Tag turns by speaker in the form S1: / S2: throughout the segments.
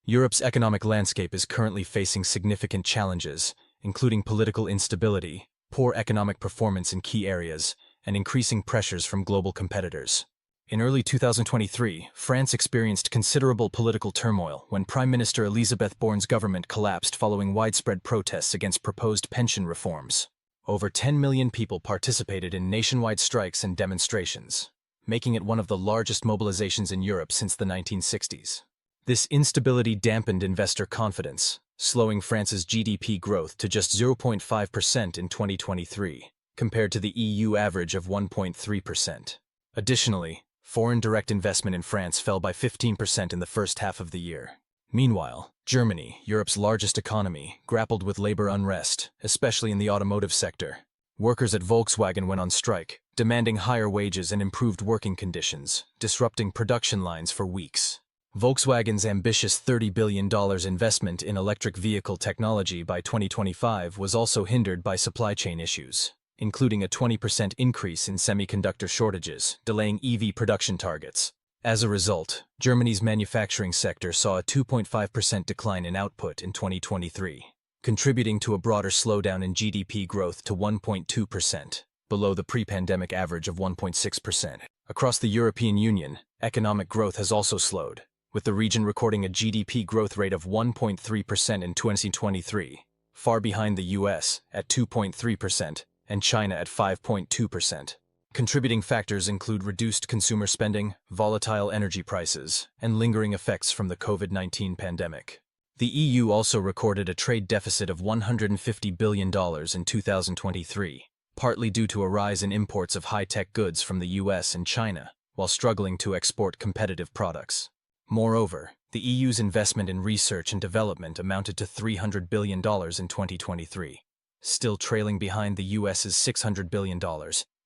S1: Europe's economic landscape is currently facing significant challenges, including political instability, poor economic performance in key areas, and increasing pressures from global competitors. In early 2023, France experienced considerable political turmoil when Prime Minister Elisabeth Borne's government collapsed following widespread protests against proposed pension reforms. Over 10 million people participated in nationwide strikes and demonstrations, making it one of the largest mobilizations in Europe since the 1960s. This instability dampened investor confidence, slowing France's GDP growth to just 0.5% in 2023, compared to the EU average of 1.3%. Additionally, foreign direct investment in France fell by 15% in the first half of the year. Meanwhile, Germany, Europe's largest economy, grappled with labor unrest, especially in the automotive sector. Workers at Volkswagen went on strike, demanding higher wages and improved working conditions, disrupting production lines for weeks. Volkswagen's ambitious $30 billion investment in electric vehicle technology by 2025 was also hindered by supply chain issues, including a 20% increase in semiconductor shortages, delaying EV production targets. As a result, Germany's manufacturing sector saw a 2.5% decline in output in 2023, contributing to a broader slowdown in GDP growth to 1.2%, below the pre-pandemic average of 1.6%. Across the European Union, economic growth has also slowed, with the region recording a GDP growth rate of 1.3% in 2023, far behind the US at 2.3% and China at 5.2%. Contributing factors include reduced consumer spending, volatile energy prices, and lingering effects from the COVID-19 pandemic. The EU also recorded a trade deficit of $150 billion in 2023, partly due to a rise in imports of high-tech goods from the US and China, while struggling to export competitive products. Moreover, the EU's investment in research and development amounted to $300 billion in 2023, still trailing behind the US's $600 billion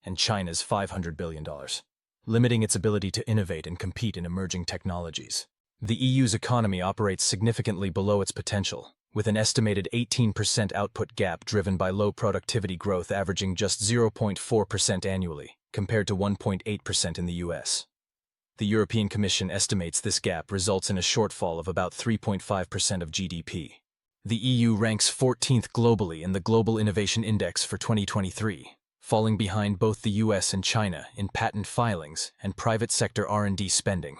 S1: and China's $500 billion, limiting its ability to innovate and compete in emerging technologies. The EU's economy operates significantly below its potential, with an estimated 18% output gap driven by low productivity growth averaging just 0.4% annually, compared to 1.8% in the US. The European Commission estimates this gap results in a shortfall of about 3.5% of GDP. The EU ranks 14th globally in the Global Innovation Index for 2023, falling behind both the US and China in patent filings and private sector R&D spending.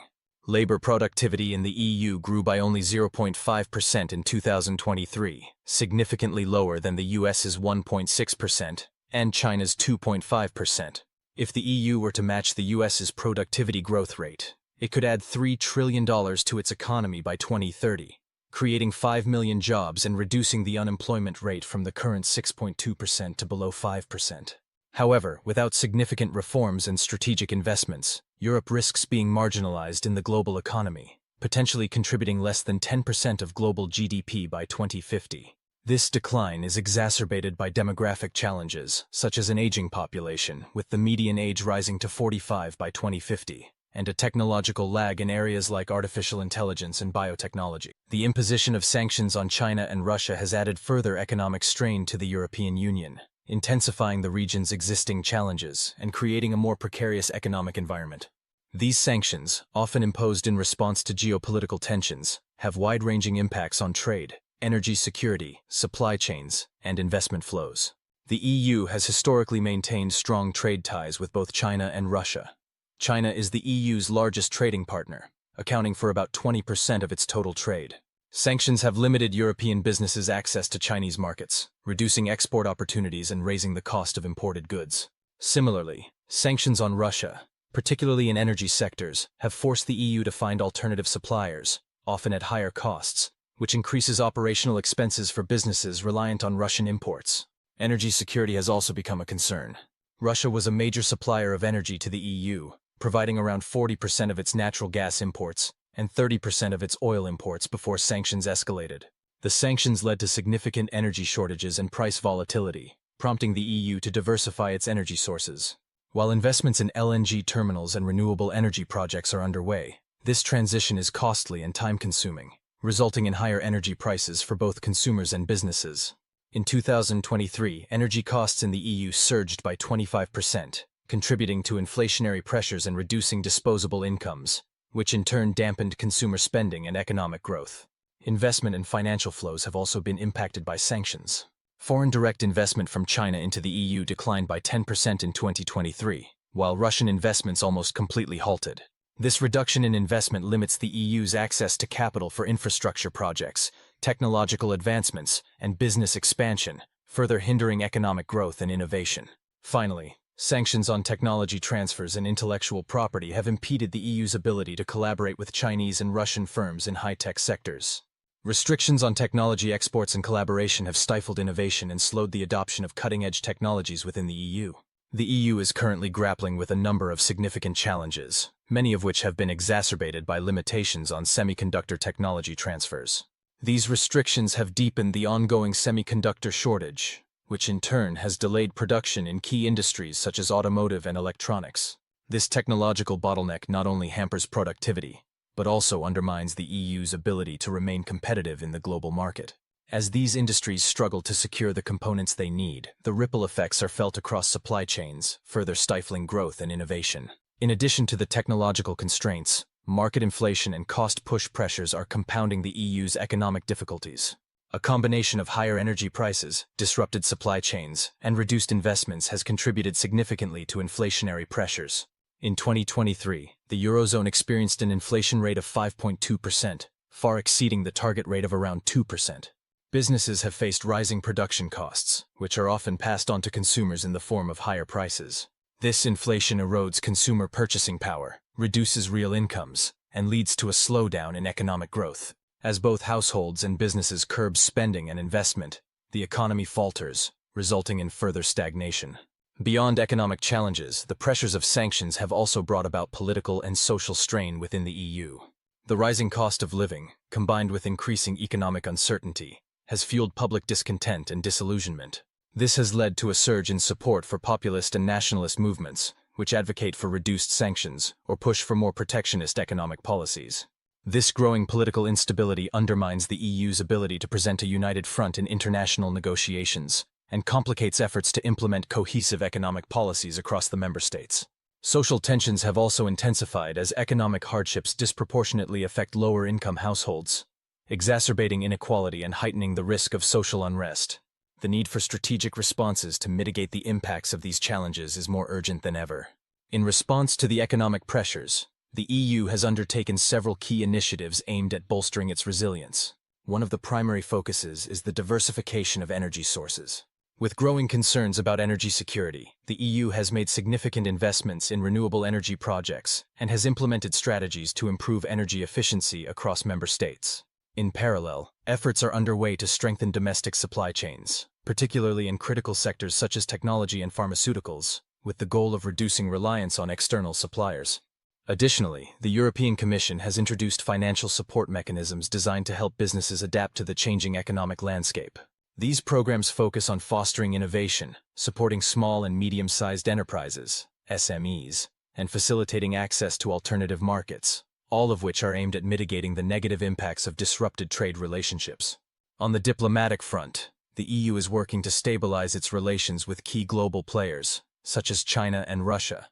S1: Labor productivity in the EU grew by only 0.5% in 2023, significantly lower than the US's 1.6% and China's 2.5%. If the EU were to match the US's productivity growth rate, it could add $3 trillion to its economy by 2030, creating 5 million jobs and reducing the unemployment rate from the current 6.2% to below 5%. However, without significant reforms and strategic investments, Europe risks being marginalized in the global economy, potentially contributing less than 10% of global GDP by 2050. This decline is exacerbated by demographic challenges, such as an aging population, with the median age rising to 45 by 2050, and a technological lag in areas like artificial intelligence and biotechnology. The imposition of sanctions on China and Russia has added further economic strain to the European Union, intensifying the region's existing challenges and creating a more precarious economic environment. These sanctions, often imposed in response to geopolitical tensions, have wide-ranging impacts on trade, energy security, supply chains, and investment flows. The EU has historically maintained strong trade ties with both China and Russia. China is the EU's largest trading partner, accounting for about 20% of its total trade. Sanctions have limited European businesses' access to Chinese markets, reducing export opportunities and raising the cost of imported goods. Similarly, sanctions on Russia, particularly in energy sectors, have forced the EU to find alternative suppliers, often at higher costs, which increases operational expenses for businesses reliant on Russian imports. Energy security has also become a concern. Russia was a major supplier of energy to the EU, providing around 40% of its natural gas imports and 30% of its oil imports before sanctions escalated. The sanctions led to significant energy shortages and price volatility, prompting the EU to diversify its energy sources. While investments in LNG terminals and renewable energy projects are underway, this transition is costly and time-consuming, resulting in higher energy prices for both consumers and businesses. In 2023, energy costs in the EU surged by 25%, contributing to inflationary pressures and reducing disposable incomes, which in turn dampened consumer spending and economic growth. investment and financial flows have also been impacted by sanctions. Foreign direct investment from China into the EU declined by 10% in 2023, while Russian investments almost completely halted. This reduction in investment limits the EU's access to capital for infrastructure projects, technological advancements, and business expansion, further hindering economic growth and innovation. Finally, sanctions on technology transfers and intellectual property have impeded the EU's ability to collaborate with Chinese and Russian firms in high-tech sectors. Restrictions on technology exports and collaboration have stifled innovation and slowed the adoption of cutting-edge technologies within the EU. The EU is currently grappling with a number of significant challenges, many of which have been exacerbated by limitations on semiconductor technology transfers. These restrictions have deepened the ongoing semiconductor shortage, which in turn has delayed production in key industries such as automotive and electronics. This technological bottleneck not only hampers productivity, but also undermines the EU's ability to remain competitive in the global market. As these industries struggle to secure the components they need, the ripple effects are felt across supply chains, further stifling growth and innovation. In addition to the technological constraints, market inflation and cost-push pressures are compounding the EU's economic difficulties. A combination of higher energy prices, disrupted supply chains, and reduced investments has contributed significantly to inflationary pressures. In 2023, the Eurozone experienced an inflation rate of 5.2%, far exceeding the target rate of around 2%. Businesses have faced rising production costs, which are often passed on to consumers in the form of higher prices. This inflation erodes consumer purchasing power, reduces real incomes, and leads to a slowdown in economic growth. As both households and businesses curb spending and investment, the economy falters, resulting in further stagnation. Beyond economic challenges, the pressures of sanctions have also brought about political and social strain within the EU. The rising cost of living, combined with increasing economic uncertainty, has fueled public discontent and disillusionment. This has led to a surge in support for populist and nationalist movements, which advocate for reduced sanctions or push for more protectionist economic policies. This growing political instability undermines the EU's ability to present a united front in international negotiations and complicates efforts to implement cohesive economic policies across the member states. Social tensions have also intensified as economic hardships disproportionately affect lower-income households, exacerbating inequality and heightening the risk of social unrest. The need for strategic responses to mitigate the impacts of these challenges is more urgent than ever. In response to the economic pressures, the EU has undertaken several key initiatives aimed at bolstering its resilience. One of the primary focuses is the diversification of energy sources. With growing concerns about energy security, the EU has made significant investments in renewable energy projects and has implemented strategies to improve energy efficiency across member states. In parallel, efforts are underway to strengthen domestic supply chains, particularly in critical sectors such as technology and pharmaceuticals, with the goal of reducing reliance on external suppliers. Additionally, the European Commission has introduced financial support mechanisms designed to help businesses adapt to the changing economic landscape. These programs focus on fostering innovation, supporting small and medium-sized enterprises, SMEs, and facilitating access to alternative markets, all of which are aimed at mitigating the negative impacts of disrupted trade relationships. On the diplomatic front, the EU is working to stabilize its relations with key global players, such as China and Russia,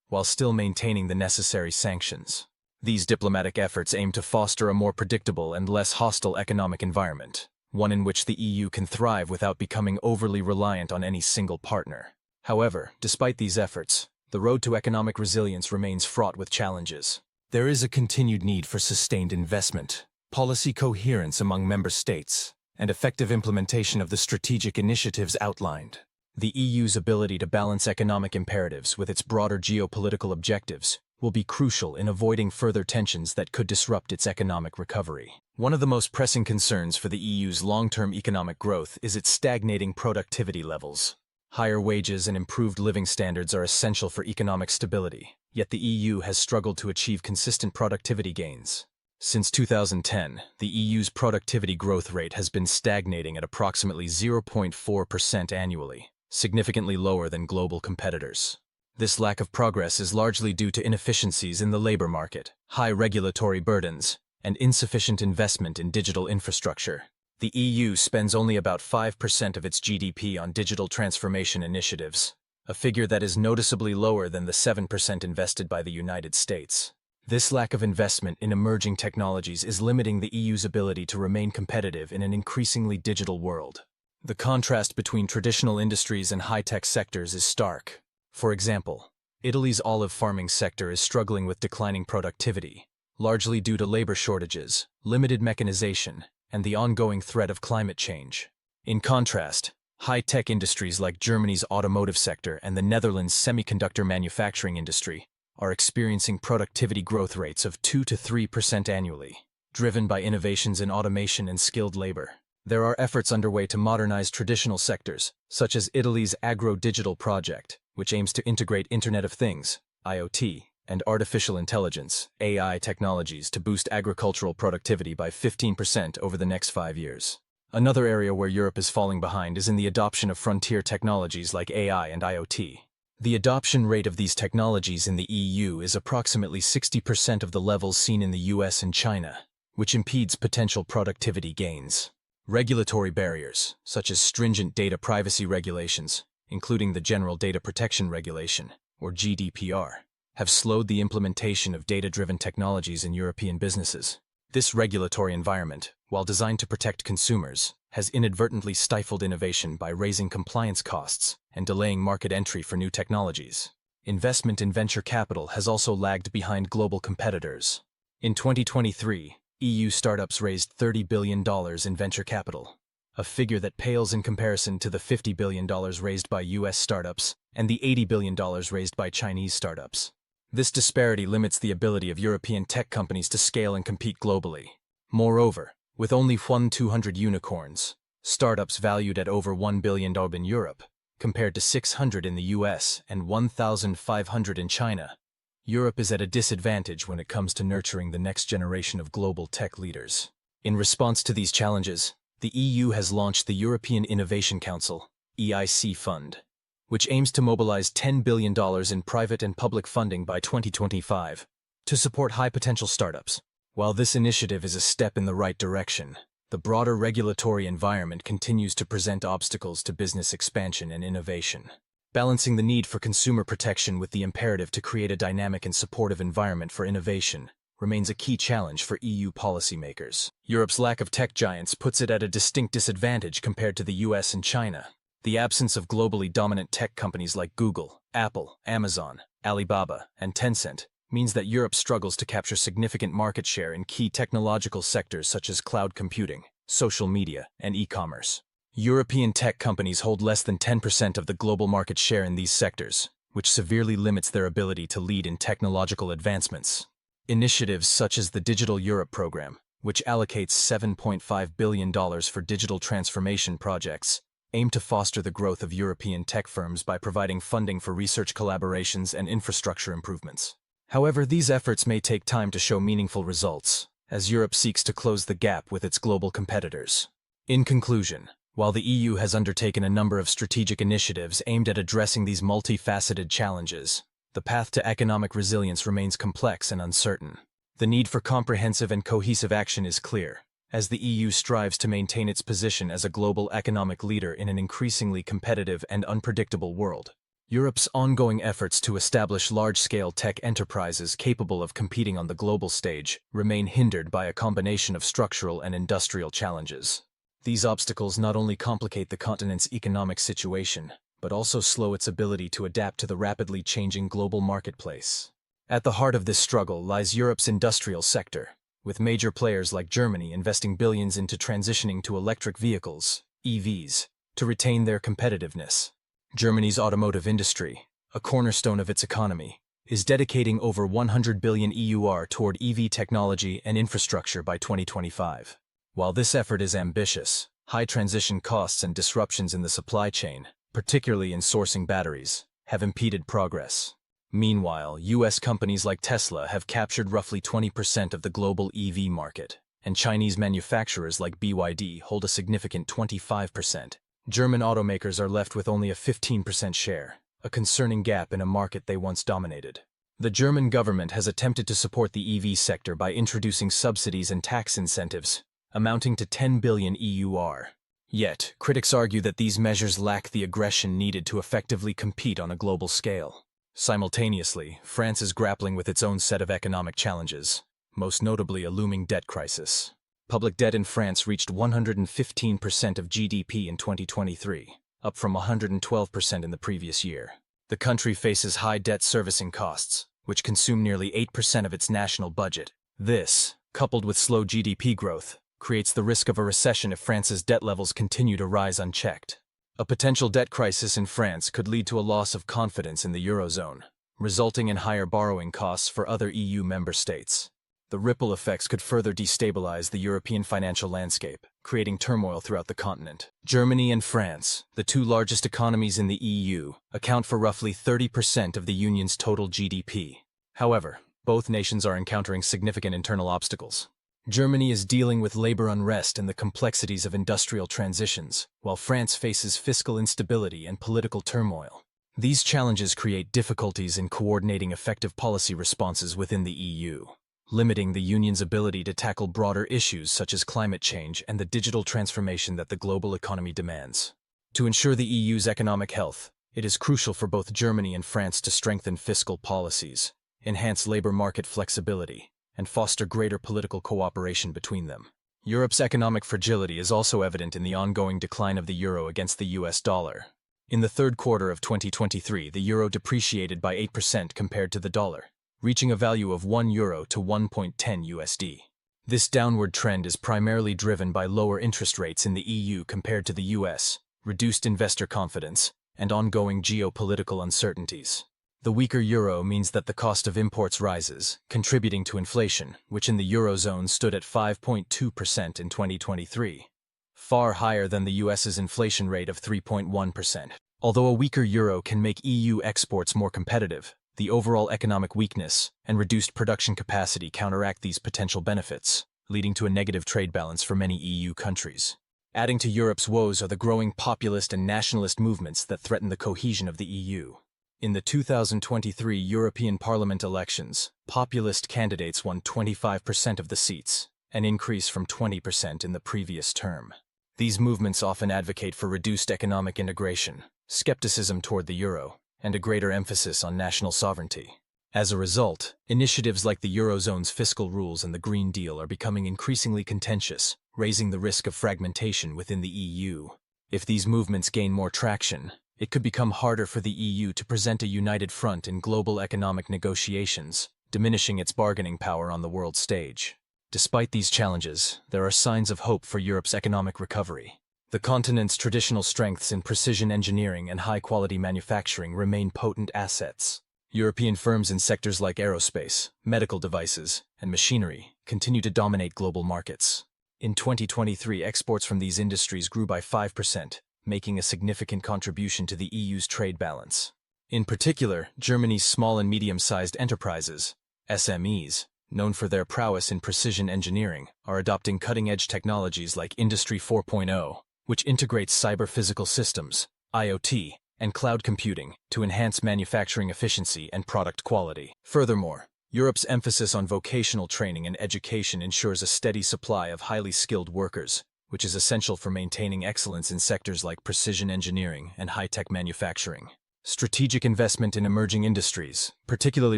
S1: while still maintaining the necessary sanctions. These diplomatic efforts aim to foster a more predictable and less hostile economic environment, one in which the EU can thrive without becoming overly reliant on any single partner. However, despite these efforts, the road to economic resilience remains fraught with challenges. There is a continued need for sustained investment, policy coherence among member states, and effective implementation of the strategic initiatives outlined. The EU's ability to balance economic imperatives with its broader geopolitical objectives will be crucial in avoiding further tensions that could disrupt its economic recovery. One of the most pressing concerns for the EU's long-term economic growth is its stagnating productivity levels. Higher wages and improved living standards are essential for economic stability, yet the EU has struggled to achieve consistent productivity gains. Since 2010, the EU's productivity growth rate has been stagnating at approximately 0.4% annually, significantly lower than global competitors. This lack of progress is largely due to inefficiencies in the labor market, high regulatory burdens, and insufficient investment in digital infrastructure. The EU spends only about 5% of its GDP on digital transformation initiatives, a figure that is noticeably lower than the 7% invested by the United States. This lack of investment in emerging technologies is limiting the EU's ability to remain competitive in an increasingly digital world. The contrast between traditional industries and high-tech sectors is stark. For example, Italy's olive farming sector is struggling with declining productivity, largely due to labor shortages, limited mechanization, and the ongoing threat of climate change. In contrast, high-tech industries like Germany's automotive sector and the Netherlands' semiconductor manufacturing industry are experiencing productivity growth rates of 2 to 3% annually, driven by innovations in automation and skilled labor. There are efforts underway to modernize traditional sectors, such as Italy's agro-digital project, which aims to integrate Internet of Things, IoT, and artificial intelligence, AI technologies to boost agricultural productivity by 15% over the next 5 years. Another area where Europe is falling behind is in the adoption of frontier technologies like AI and IoT. The adoption rate of these technologies in the EU is approximately 60% of the levels seen in the US and China, which impedes potential productivity gains. Regulatory barriers, such as stringent data privacy regulations, including the General Data Protection Regulation, or GDPR, have slowed the implementation of data-driven technologies in European businesses. This regulatory environment, while designed to protect consumers, has inadvertently stifled innovation by raising compliance costs and delaying market entry for new technologies. Investment in venture capital has also lagged behind global competitors. In 2023, EU startups raised $30 billion in venture capital, a figure that pales in comparison to the $50 billion raised by US startups and the $80 billion raised by Chinese startups. This disparity limits the ability of European tech companies to scale and compete globally. Moreover, with only 200 unicorns, startups valued at over $1 billion in Europe, compared to 600 in the US and 1,500 in China, Europe is at a disadvantage when it comes to nurturing the next generation of global tech leaders. In response to these challenges, the EU has launched the European Innovation Council, EIC Fund, which aims to mobilize $10 billion in private and public funding by 2025 to support high-potential startups. While this initiative is a step in the right direction, the broader regulatory environment continues to present obstacles to business expansion and innovation. Balancing the need for consumer protection with the imperative to create a dynamic and supportive environment for innovation remains a key challenge for EU policymakers. Europe's lack of tech giants puts it at a distinct disadvantage compared to the US and China. The absence of globally dominant tech companies like Google, Apple, Amazon, Alibaba, and Tencent means that Europe struggles to capture significant market share in key technological sectors such as cloud computing, social media, and e-commerce. European tech companies hold less than 10% of the global market share in these sectors, which severely limits their ability to lead in technological advancements. Initiatives such as the Digital Europe program, which allocates $7.5 billion for digital transformation projects, aim to foster the growth of European tech firms by providing funding for research collaborations and infrastructure improvements. However, these efforts may take time to show meaningful results, as Europe seeks to close the gap with its global competitors. In conclusion, while the EU has undertaken a number of strategic initiatives aimed at addressing these multifaceted challenges, the path to economic resilience remains complex and uncertain. The need for comprehensive and cohesive action is clear, as the EU strives to maintain its position as a global economic leader in an increasingly competitive and unpredictable world. Europe's ongoing efforts to establish large-scale tech enterprises capable of competing on the global stage remain hindered by a combination of structural and industrial challenges. These obstacles not only complicate the continent's economic situation, but also slow its ability to adapt to the rapidly changing global marketplace. At the heart of this struggle lies Europe's industrial sector, with major players like Germany investing billions into transitioning to electric vehicles, EVs, to retain their competitiveness. Germany's automotive industry, a cornerstone of its economy, is dedicating over 100 billion EUR toward EV technology and infrastructure by 2025. While this effort is ambitious, high transition costs and disruptions in the supply chain, particularly in sourcing batteries, have impeded progress. Meanwhile, US companies like Tesla have captured roughly 20% of the global EV market, and Chinese manufacturers like BYD hold a significant 25%. German automakers are left with only a 15% share, a concerning gap in a market they once dominated. The German government has attempted to support the EV sector by introducing subsidies and tax incentives, amounting to 10 billion EUR. Yet, critics argue that these measures lack the aggression needed to effectively compete on a global scale. Simultaneously, France is grappling with its own set of economic challenges, most notably a looming debt crisis. Public debt in France reached 115% of GDP in 2023, up from 112% in the previous year. The country faces high debt servicing costs, which consume nearly 8% of its national budget. This, coupled with slow GDP growth, creates the risk of a recession if France's debt levels continue to rise unchecked. A potential debt crisis in France could lead to a loss of confidence in the Eurozone, resulting in higher borrowing costs for other EU member states. The ripple effects could further destabilize the European financial landscape, creating turmoil throughout the continent. Germany and France, the two largest economies in the EU, account for roughly 30% of the Union's total GDP. However, both nations are encountering significant internal obstacles. Germany is dealing with labor unrest and the complexities of industrial transitions, while France faces fiscal instability and political turmoil. These challenges create difficulties in coordinating effective policy responses within the EU, limiting the Union's ability to tackle broader issues such as climate change and the digital transformation that the global economy demands. To ensure the EU's economic health, it is crucial for both Germany and France to strengthen fiscal policies, enhance labor market flexibility, and foster greater political cooperation between them. Europe's economic fragility is also evident in the ongoing decline of the euro against the US dollar. In the third quarter of 2023, the euro depreciated by 8% compared to the dollar, reaching a value of €1 to 1.10 USD. This downward trend is primarily driven by lower interest rates in the EU compared to the US, reduced investor confidence, and ongoing geopolitical uncertainties. The weaker euro means that the cost of imports rises, contributing to inflation, which in the Eurozone stood at 5.2% in 2023, far higher than the US's inflation rate of 3.1%. Although a weaker euro can make EU exports more competitive, the overall economic weakness and reduced production capacity counteract these potential benefits, leading to a negative trade balance for many EU countries. Adding to Europe's woes are the growing populist and nationalist movements that threaten the cohesion of the EU. In the 2023 European Parliament elections, populist candidates won 25% of the seats, an increase from 20% in the previous term. These movements often advocate for reduced economic integration, skepticism toward the euro, and a greater emphasis on national sovereignty. As a result, initiatives like the Eurozone's fiscal rules and the Green Deal are becoming increasingly contentious, raising the risk of fragmentation within the EU. If these movements gain more traction, it could become harder for the EU to present a united front in global economic negotiations, diminishing its bargaining power on the world stage. Despite these challenges, there are signs of hope for Europe's economic recovery. The continent's traditional strengths in precision engineering and high-quality manufacturing remain potent assets. European firms in sectors like aerospace, medical devices, and machinery continue to dominate global markets. In 2023, exports from these industries grew by 5%, making a significant contribution to the EU's trade balance. In particular, Germany's small and medium-sized enterprises, SMEs, known for their prowess in precision engineering, are adopting cutting-edge technologies like Industry 4.0, which integrates cyber-physical systems, IoT, and cloud computing to enhance manufacturing efficiency and product quality. Furthermore, Europe's emphasis on vocational training and education ensures a steady supply of highly skilled workers, which is essential for maintaining excellence in sectors like precision engineering and high-tech manufacturing. Strategic investment in emerging industries, particularly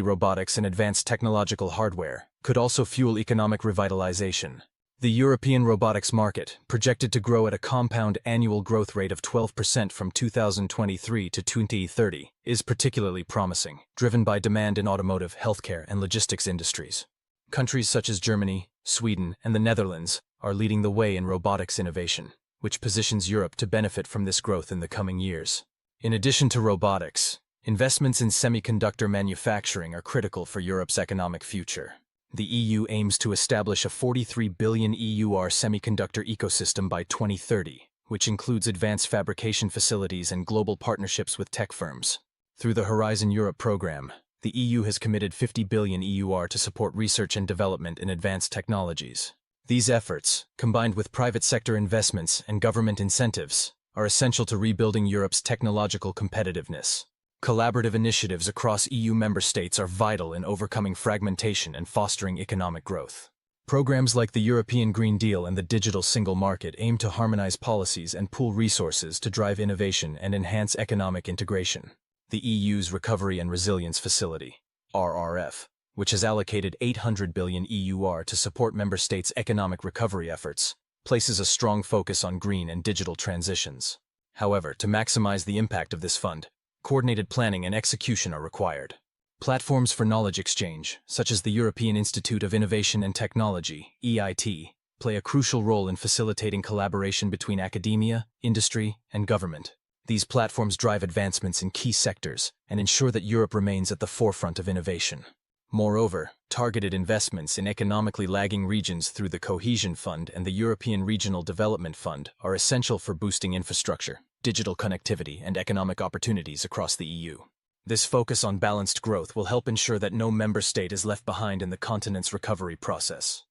S1: robotics and advanced technological hardware, could also fuel economic revitalization. The European robotics market, projected to grow at a compound annual growth rate of 12% from 2023 to 2030, is particularly promising, driven by demand in automotive, healthcare, and logistics industries. Countries such as Germany, Sweden, and the Netherlands are leading the way in robotics innovation, which positions Europe to benefit from this growth in the coming years. In addition to robotics, investments in semiconductor manufacturing are critical for Europe's economic future. The EU aims to establish a 43 billion EUR semiconductor ecosystem by 2030, which includes advanced fabrication facilities and global partnerships with tech firms. Through the Horizon Europe program, the EU has committed 50 billion EUR to support research and development in advanced technologies. These efforts, combined with private sector investments and government incentives, are essential to rebuilding Europe's technological competitiveness. Collaborative initiatives across EU member states are vital in overcoming fragmentation and fostering economic growth. Programs like the European Green Deal and the Digital Single Market aim to harmonize policies and pool resources to drive innovation and enhance economic integration. the EU's Recovery and Resilience Facility, RRF, which has allocated 800 billion EUR to support member states' economic recovery efforts, places a strong focus on green and digital transitions. However, to maximize the impact of this fund, coordinated planning and execution are required. Platforms for knowledge exchange, such as the European Institute of Innovation and Technology, EIT, play a crucial role in facilitating collaboration between academia, industry, and government. These platforms drive advancements in key sectors and ensure that Europe remains at the forefront of innovation. Moreover, targeted investments in economically lagging regions through the Cohesion Fund and the European Regional Development Fund are essential for boosting infrastructure, digital connectivity, and economic opportunities across the EU. This focus on balanced growth will help ensure that no member state is left behind in the continent's recovery process.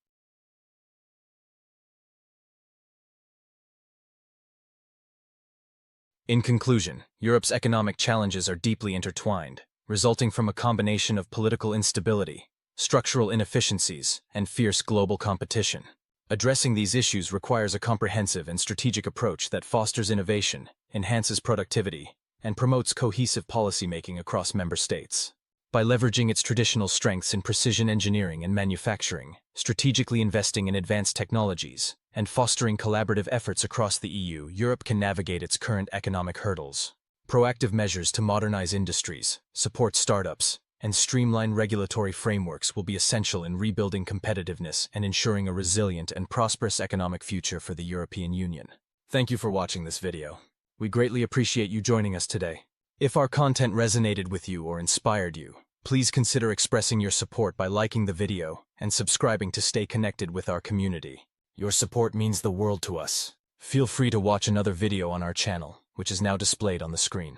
S1: In conclusion, Europe's economic challenges are deeply intertwined, resulting from a combination of political instability, structural inefficiencies, and fierce global competition. Addressing these issues requires a comprehensive and strategic approach that fosters innovation, enhances productivity, and promotes cohesive policymaking across member states. By leveraging its traditional strengths in precision engineering and manufacturing, strategically investing in advanced technologies, and fostering collaborative efforts across the EU, Europe can navigate its current economic hurdles. Proactive measures to modernize industries, support startups, and streamline regulatory frameworks will be essential in rebuilding competitiveness and ensuring a resilient and prosperous economic future for the European Union. Thank you for watching this video. We greatly appreciate you joining us today. If our content resonated with you or inspired you, please consider expressing your support by liking the video and subscribing to stay connected with our community. Your support means the world to us. Feel free to watch another video on our channel, which is now displayed on the screen.